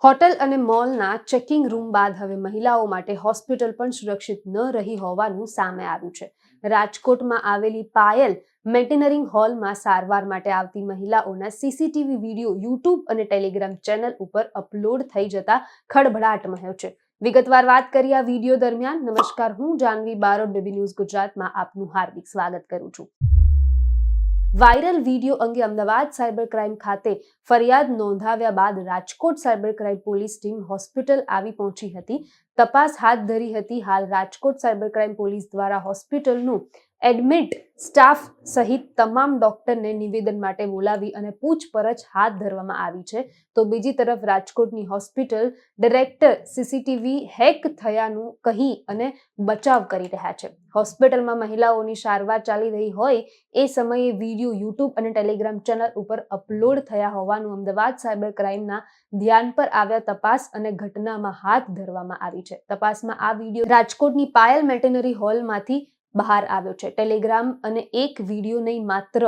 Hotel અને મોલના checking room બાદ હવે મહિલાઓ માટે હોસ્પિટલ પણ સુરક્ષિત ન રહી હોવાનું સામે આવ્યું છે. રાજકોટમાં આવેલી પાયલ મેન્ટેનરિંગ હોલમાં સારવાર માટે આવતી મહિલાઓના સીસીટીવી વિડીયો યુટ્યુબ અને ટેલિગ્રામ ચેનલ ઉપર અપલોડ થઈ જતા ખળભળાટ મચ્યો છે. વિગતવાર વાત કરીએ આ વિડીયો દરમિયાન. નમસ્કાર, હું જાનવી બારોટ, બેબી ન્યૂઝ ગુજરાતમાં આપનું હાર્દિક સ્વાગત કરું છું. વાયરલ વિડીયો અંગે અમદાવાદ સાયબર ક્રાઇમ ખાતે ફરિયાદ નોંધાવ્યા બાદ Rajkot cyber crime police team hospital આવી પહોંચી હતી, તપાસ હાથ ધરી હતી. હાલ રાજકોટ સાયબર ક્રાઇમ પોલીસ દ્વારા હોસ્પિટલનું એડમિટ સ્ટાફ સહિત તમામ ડોક્ટરને નિવેદન માટે બોલાવી અને પૂછપરછ હાથ ધરવામાં આવી છે. તો બીજી તરફ રાજકોટની હોસ્પિટલ ડિરેક્ટર સીસીટીવી હેક થયાનું કહી અને બચાવ કરી રહ્યા છે. હોસ્પિટલમાં મહિલાઓની સારવાર ચાલી રહી હોય એ સમયે વિડીયો યુટ્યુબ અને ટેલિગ્રામ ચેનલ ઉપર અપલોડ થયા હોવાનું અમદાવાદ સાયબર ક્રાઇમના ધ્યાન પર આવ્યા તપાસ અને ઘટનામાં હાથ ધરવામાં આવી છે. તપાસમાં આ વિડીયો રાજકોટની પાયલ મેન્ટેનરી હોલમાંથી બહાર આવ્યો છે. ટેલિગ્રામ અને એક વિડીયો નહીં, માત્ર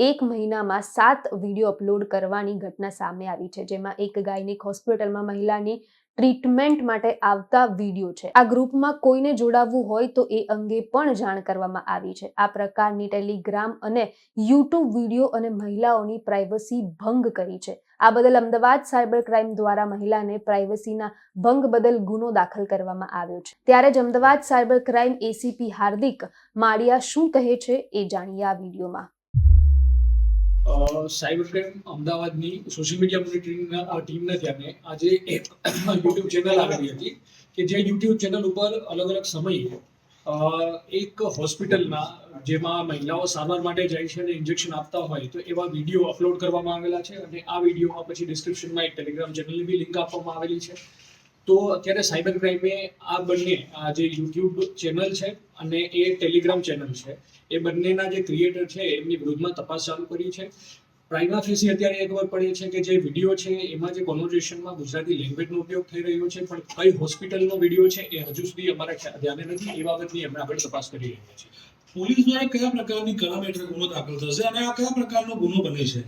એક મહિનામાં 7 વિડીયો અપલોડ કરવાની ઘટના સામે આવી છે, જેમાં એક ગાયનિક હોસ્પિટલમાં મહિલાની ટ્રીટમેન્ટ માટે આવતા વિડીયો છે. આ ગ્રુપમાં કોઈને જોડાવવું હોય તો એ અંગે પણ જાણ કરવામાં આવી છે. આ પ્રકારની ટેલિગ્રામ અને યુટ્યુબ વિડીયો અને મહિલાઓની પ્રાઇવસી ભંગ કરી છે. આ બદલ અમદાવાદ સાયબર ક્રાઇમ દ્વારા મહિલાને પ્રાઇવસીના ભંગ બદલ ગુનો દાખલ કરવામાં આવ્યો છે. ત્યારે જ અમદાવાદ સાયબર ક્રાઇમ એસીપી હાર્દિક માળિયા શું કહે છે એ જાણીએ આ વિડીયોમાં. સાયબર ક્રાઇમ અમદાવાદની સોશિયલ મીડિયા મોનિટરિંગના ટીમના ધ્યાને આજે એક યુટ્યુબ ચેનલ આવેલી હતી કે જે યુટ્યુબ ચેનલ ઉપર અલગ અલગ સમયે એક હોસ્પિટલના જેમાં મહિલાઓ સારવાર માટે જાય છે અને ઇન્જેક્શન આપતા હોય તો એવા વિડીયો અપલોડ કરવામાં આવેલા છે. અને આ વિડીયોમાં પછી ડિસ્ક્રિપ્શનમાં એક ટેલિગ્રામ ચેનલની બી લિંક આપવામાં આવેલી છે. તો અત્યારે સાયબર ક્રાઇમે આ બંને આ જે યુટ્યુબ ચેનલ છે અને એ ટેલિગ્રામ ચેનલ છે એ બંનેના જે ક્રિએટર છે એમની વિરુદ્ધમાં તપાસ ચાલુ કરી છે. પ્રાઇમા ફેસી અત્યારે એ ખબર પડી છે કે જે વિડીયો છે એમાં જે કોન્વર્ઝેશનમાં ગુજરાતી લેંગ્વેજનો ઉપયોગ થઈ રહ્યો છે, પણ કઈ હોસ્પિટલનો વિડીયો છે એ હજુ સુધી અમારા ધ્યાને નથી. એ બાબતની અમે આગળ તપાસ કરી રહ્યા છીએ. પોલીસ દ્વારા કયા પ્રકારની કલમ હેઠળ ગુનો દાખલ થશે અને આ કયા પ્રકારનો ગુનો બને છે?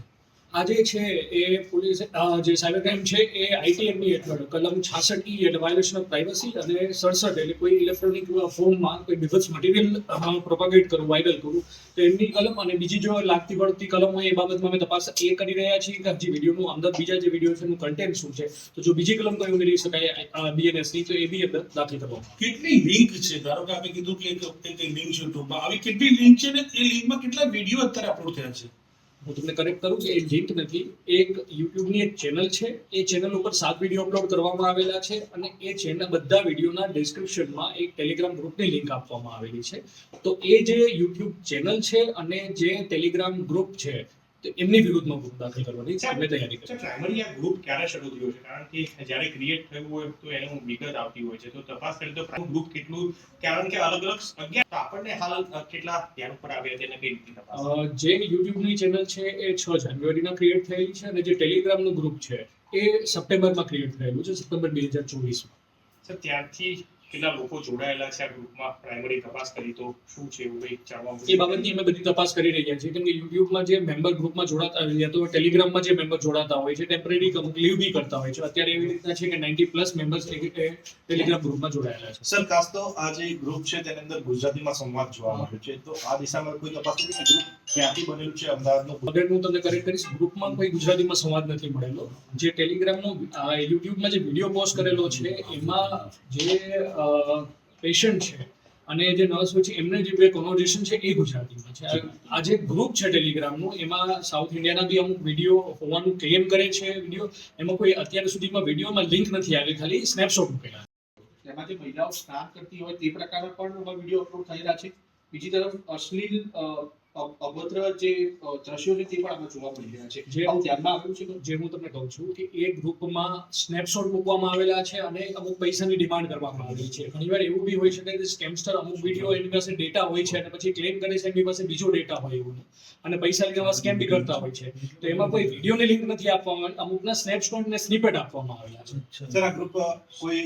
આજે છે એ પોલીસ જે સાયબર ક્રાઇમ છે એ આઈટીએમની હેઠળ કલમ 66E એટલે વાયોલેશન ઓફ પ્રાઇવસી અને 67 એટલે કોઈ ઇલેક્ટ્રોનિક ફોર્મમાં કોઈ બીભત્સ મટીરિયલ પ્રોપેગેટ કરવું, વાયરલ કરવું, તો એમની કલમ અને બીજી જો લાગતી પડતી કલમ હોય એ બાબતમાં અમે તપાસ એ કરી રહ્યા છીએ કે જે વિડીયોનું અંદર બીજા જે વિડીયો છે એનું કન્ટેન્ટ શું છે, તો જો બીજી કલમ કોઈ ઉમેરી શકાય બીએનએસની તો એ બી અંદર દાખલ કરવા. કેટલી લિંક છે? ધારો કે આપણે કીધું કે એક લિંક છે યુટ્યુબમાં, આવી કેટલી લિંક છે ને એ લિંકમાં કેટલા વિડીયો અત્યારે અપલોડ થયા છે? હું તમને કરેક્ટ કરું કે એ લિંક નથી, એક યુટ્યુબની એક ચેનલ છે. એ ચેનલ ઉપર 7 વિડીયો અપલોડ કરવામાં આવેલા છે અને એ ચેનલ બધા વિડીયોના ડિસ્ક્રિપ્શનમાં એક ટેલિગ્રામ ગ્રુપની લિંક આપવામાં આવેલી છે. તો એ જે યુટ્યુબ ચેનલ છે અને જે ટેલિગ્રામ ગ્રુપ છે તો એમની વિરુદ્ધમાં ગુનો દાખલ કરવાની અમે તૈયારી કરી. પ્રાઇમરી આ ગ્રુપ ક્યારે શરૂ થયો છે? કારણ કે જ્યારે ક્રિએટ થયું હોય તો એનું વિગત આવતી હોય છે, તો તપાસ કરી તો ગ્રુપ કેટલું, કારણ કે અલગ અલગ અગિયાર તો આપણને હાલ કેટલા ધ્યાન ઉપર આવ્યા છે અને કઈ રીતે તપાસ? જે યુટ્યુબની ચેનલ છે એ 6 જાન્યુઆરીના ક્રિએટ થયેલી છે અને જે ટેલિગ્રામનું ગ્રુપ છે એ સપ્ટેમ્બરમાં ક્રિએટ થયેલું છે, સપ્ટેમ્બર 2024માં. સર, ત્યારથી કેટલા લોકો જોડાયેલા છે આ ગ્રુપમાં? પ્રાઇમરી તપાસ કરી તો શું છે એવું કંઈ જાણવા મળ્યું? એ બાબતની અમે બધી તપાસ કરી રહ્યા છીએ, કેમ કે યુટ્યુબમાં જે મેમ્બર ગ્રુપમાં જોડાતા યા તો ટેલિગ્રામમાં જે મેમ્બર જોડાતા હોય છે ટેમ્પરરી લીવ બી કરતા હોય છે. અત્યારે એવી રીતના છે કે 90+ મેમ્બર્સ ટેલિગ્રામ ગ્રુપમાં જોડાયેલા છે. સર, ખાસ તો આ જે ગ્રુપ છે તેની અંદર ગુજરાતીમાં સંવાદ જોવા મળ્યો છે, તો આ દિશામાં કોઈ તપાસ કરી કે ગ્રુપ ક્યાંથી બનેલું છે? અમદાવાદનું? અગર હું તમને કરેક્ટ કરીશ, ગ્રુપમાં કોઈ ગુજરાતીમાં સંવાદ નથી મળેલો. જે ટેલિગ્રામનો યુટ્યુબમાં જે વિડીયો પોસ્ટ કરેલો છે એમાં જે પેશન્ટ છે અને જે નર્સ હોય છે એમને જે બે કોન્વર્ઝેશન છે એ ગુજરાતીમાં છે. આ જે ગ્રુપ છે ટેલિગ્રામનું એમાં સાઉથ ઇન્ડિયાના બી અમુક વિડીયો હોવાનું ક્લેમ કરે છે. વિડીયો એમાં કોઈ અત્યાર સુધીમાં વિડીયોમાં લિંક નથી આવી, ખાલી સ્નેપશોટ મૂકેલા. એમાં જે મહિલાઓ સ્નાન કરતી હોય તે પ્રકારના પણ વિડીયો અપલોડ થયેલા છે. બીજી તરફ અશ્લીલ અભદ્ર જે દ્રશ્યો છે તે પણ આપણે જોવા મળી રહ્યા છે. જે આવું ધ્યાનમાં આવ્યું છે? જે હું તમને કહું છું કે એ ગ્રુપમાં સ્નેપશોટ મૂકવામાં આવેલા છે અને અમુક પૈસાની ડિમાન્ડ કરવામાં આવેલી છે. ઘણીવાર એવું બી હોય છે કે સ્કેમસ્ટર અમુક વિડીયો એની પાસે ડેટા હોય છે અને પછી ક્લેમ કરે છે એની પાસે બીજો ડેટા હોય એવું અને પૈસા લઈને સ્કેમ બી કરતા હોય છે. તો એમાં કોઈ વિડીયોની લિંક નથી આપવામાં, અમુકના સ્નેપશોટ ને સ્નિપેટ આપવામાં આવેલા છે. સર, આ ગ્રુપ કોઈ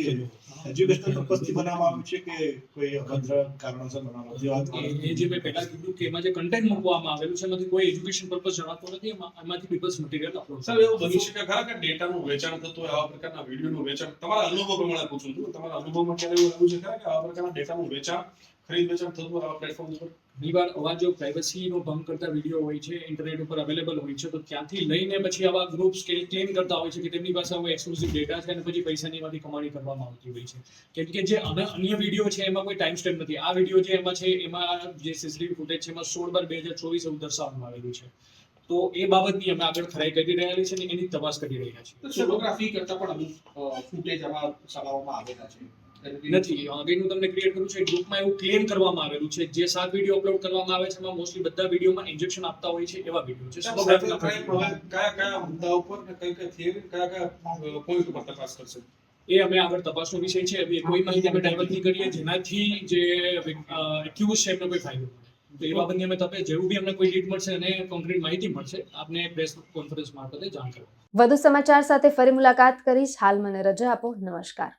એજ્યુકેશનલ પર્પઝથી બનાવવામાં આવ્યું છે કે કોઈ અભદ્ર કારણોસર બનાવવામાં આવ્યું? એ જે મેં પહેલા કીધું કે એમાં જે કન્ટેન્ટ કન્ટેન્ટ મૂકવામાં આવેલું છે, એમાંથી કોઈ એજ્યુકેશન પર્પઝ જણાતો નથી, એમાંથી પીપલ્સ મટીરિયલ અપલોડ સર એવું બની શકે ખરા કે ડેટાનું વેચાણ થતું હોય, આવા પ્રકારના વિડીયોનું વેચાણ? તમારા અનુભવ પ્રમાણે પૂછું છું, તમારા અનુભવમાં ક્યારે એવું રહ્યું છે ખરા કે આવા પ્રકારના ડેટાનું વેચાણ, ખરીદ વેચાણ થતું હોય આવા પ્લેટફોર્મ ઉપર? ઘણીવાર આવા જો પ્રાઇવસીનો ભંગ કરતા વિડીયો હોય છે, ઇન્ટરનેટ ઉપર અવેલેબલ હોય છે, તો ત્યાંથી લઈને પછી આવા ગ્રુપ્સ ક્લેમ કરતા હોય છે કે તેમની પાસે હવે એક્સક્લુઝિવ ડેટા છે અને પછી પૈસાની એમાંથી કમાણી કરવામાં આવતી હોય છે. કેમ કે જે અન્ય વિડીયો છે એમાં કોઈ ટાઈમ સ્ટેમ્પ નથી. આ વિડીયો જે એમાં છે એમાં જે સીસીટીવી ફૂટેજ છે એમાં 16/2024 એવું દર્શાવવામાં આવેલું છે. તો એ બાબતની અમે આગળ ખરાઈ કરી રહ્યા છીએ અને એની તપાસ કરી રહ્યા છીએ. તો સોનોગ્રાફી કરતા પણ અમુક ફૂટેજ આમાં ચલાવવામાં આવેલા છે નથી. અગેન હું તમને ક્લિયર કરું છું, ગ્રુપમાં એવું ક્લેમ કરવામાં આવેલું છે જે 7 વિડીયો અપલોડ કરવામાં આવે છે એમાં મોસ્ટલી બધા વિડીયોમાં ઇન્જેક્શન આપતા હોય છે એવા વિડીયો છે. સાયબર ક્રાઇમ કયા મુદ્દા ઉપર ને કઈ થિયરી કયા પોઈન્ટ ઉપર તપાસ કરશે? એ અમે આગળ તપાસનો વિષય છે. હવે કોઈ માહિતી અમે ડાયવર્ટ નહીં કરીએ જેનાથી જે એક્યુઝ છે એમને કોઈ ફાયદો મળે. તો એ બાબતની અમે તપાસ, જેવું બી અમને કોઈ લીડ મળશે અને કોન્ક્રીટ માહિતી મળશે આપને પ્રેસ કોન્ફરન્સ મારફતે જાણ કરવા. વધુ સમાચાર સાથે ફરી મુલાકાત કરીશ. હાલ મને રજા આપો. નમસ્કાર.